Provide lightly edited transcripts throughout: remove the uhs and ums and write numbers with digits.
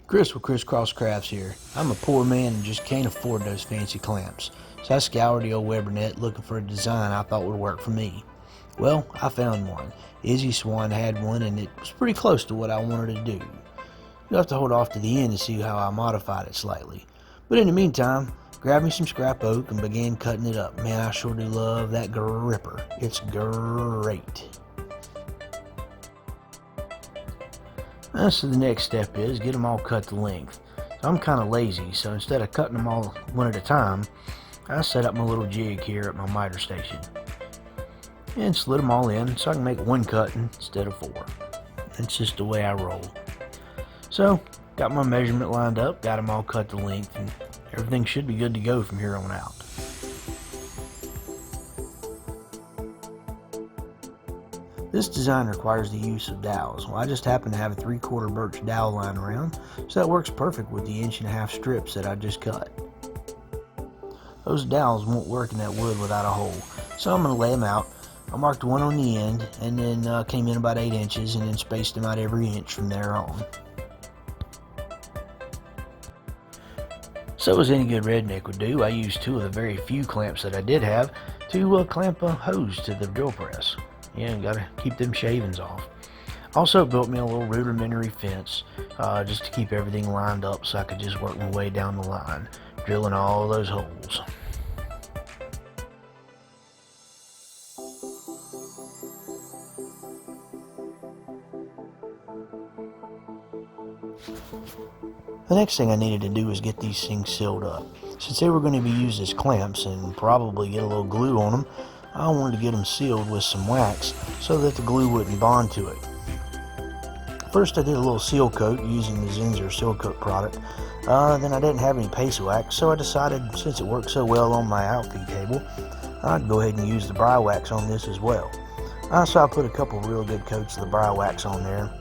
Chris with Crisscross Crafts here. I'm a poor man and just can't afford those fancy clamps. So I scoured the old Webernet looking for a design I thought would work for me. Well, I found one. Izzy Swan had one and it was pretty close to what I wanted to do. You'll have to hold off to the end to see how I modified it slightly. But in the meantime, grabbed me some scrap oak and began cutting it up. Man, I sure do love that gripper. It's great. So the next step is get them all cut to length. So I'm kind of lazy, so instead of cutting them all one at a time, I set up my little jig here at my miter station and slid them all in so I can make one cut instead of four. That's just the way I roll. So got my measurement lined up, got them all cut to length, and everything should be good to go from here on out. This design requires the use of dowels. Well, I just happen to have a 3/4 birch dowel lying around, so that works perfect with the 1.5 inch strips that I just cut. Those dowels won't work in that wood without a hole, so I'm going to lay them out. I marked one on the end and then came in about 8 inches and then spaced them out every inch from there on. So as any good redneck would do, I used two of the very few clamps that I did have to clamp a hose to the drill press. Yeah, gotta keep them shavings off. Also built me a little rudimentary fence just to keep everything lined up so I could just work my way down the line, drilling all those holes. The next thing I needed to do was get these things sealed up. Since they were going to be used as clamps and probably get a little glue on them, I wanted to get them sealed with some wax so that the glue wouldn't bond to it. First I did a little seal coat using the Eccentric seal coat product. Then I didn't have any paste wax, so I decided since it worked so well on my outfeed table, I'd go ahead and use the bry wax on this as well. So I put a couple real good coats of the bry wax on there.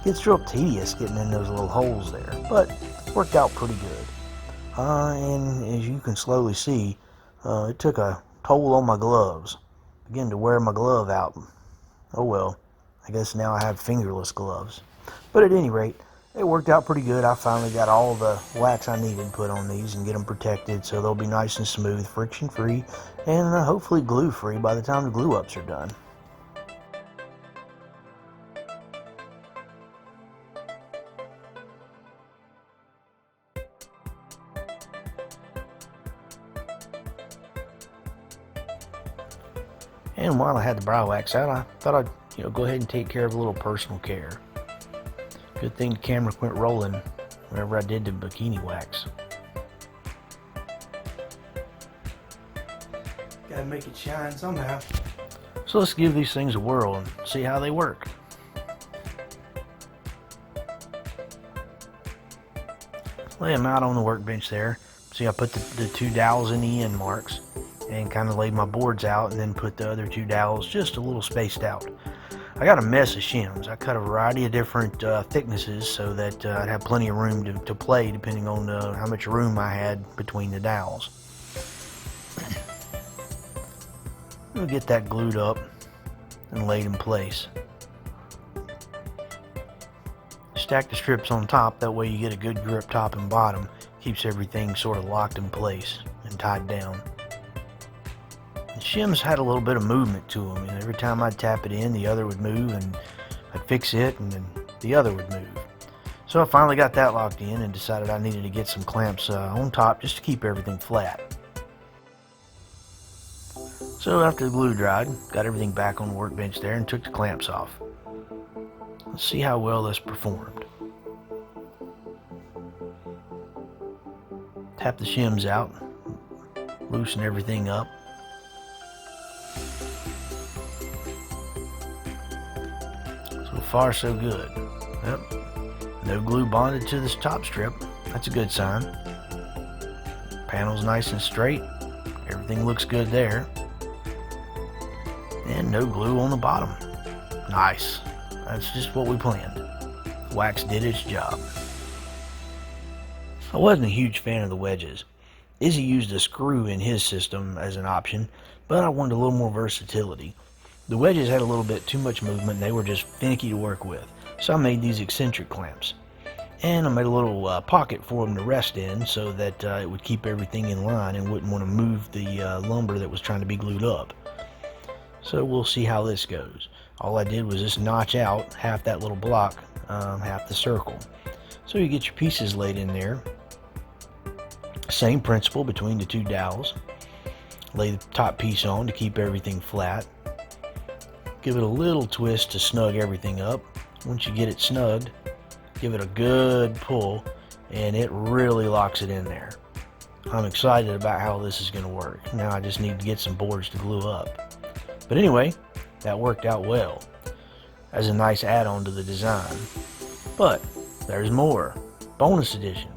Gets real tedious getting in those little holes there, but worked out pretty good. And as you can slowly see, it took a toll on my gloves. Began to wear my glove out. Oh well, I guess now I have fingerless gloves. But at any rate, it worked out pretty good. I finally got all the wax I needed put on these and get them protected so they'll be nice and smooth, friction free, and hopefully glue free by the time the glue ups are done. And while I had the bry wax out, I thought I'd go ahead and take care of a little personal care. Good thing the camera quit rolling whenever I did the bikini wax. Gotta make it shine somehow. So let's give these things a whirl and see how they work. Lay them out on the workbench there. See, I put the two dowels in the end marks and kind of laid my boards out and then put the other two dowels just a little spaced out. I got a mess of shims. I cut a variety of different thicknesses so that I'd have plenty of room to play depending on how much room I had between the dowels. We'll get that glued up and laid in place. Stack the strips on top, that way you get a good grip top and bottom. Keeps everything sort of locked in place and tied down. The shims had a little bit of movement to them, and every time I'd tap it in, the other would move, and I'd fix it, and then the other would move. So I finally got that locked in and decided I needed to get some clamps on top just to keep everything flat. So after the glue dried, got everything back on the workbench there and took the clamps off. Let's see how well this performed. Tap the shims out, loosen everything up. So far so good. Yep. No glue bonded to this top strip. That's a good sign. Panel's nice and straight. Everything looks good there. And no glue on the bottom. Nice. That's just what we planned. The wax did its job. I wasn't a huge fan of the wedges. Izzy used a screw in his system as an option, but I wanted a little more versatility. The wedges had a little bit too much movement and they were just finicky to work with, so I made these eccentric clamps. And I made a little pocket for them to rest in so that it would keep everything in line and wouldn't want to move the lumber that was trying to be glued up. So we'll see how this goes. All I did was just notch out half that little block, half the circle. So you get your pieces laid in there. Same principle between the two dowels. Lay the top piece on to keep everything flat. Give it a little twist to snug everything up. Once you get it snugged, give it a good pull and it really locks it in there. I'm excited about how this is going to work. Now I just need to get some boards to glue up. But anyway, that worked out well as a nice add-on to the design. But there's more. Bonus edition.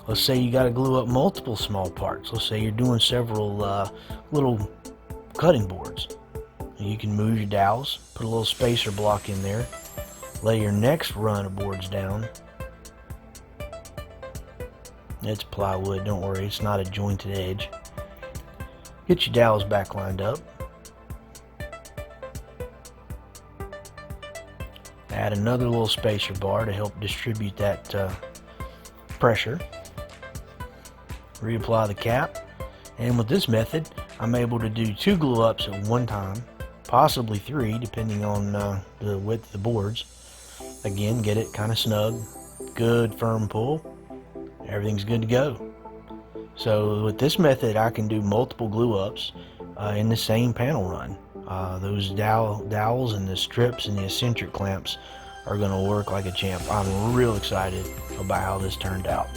Let's say you got to glue up multiple small parts. Let's say you're doing several little cutting boards. You can move your dowels, put a little spacer block in there, lay your next run of boards down. It's plywood, don't worry, it's not a jointed edge. Get your dowels back lined up. Add another little spacer bar to help distribute that pressure. Reapply the cap. And with this method, I'm able to do 2 glue ups at one time, possibly 3 depending on the width of the boards. Again, get it kind of snug, good firm pull. Everything's good to go. So with this method, I can do multiple glue ups in the same panel run. Those dowels and the strips and the eccentric clamps are going to work like a champ. I'm real excited about how this turned out.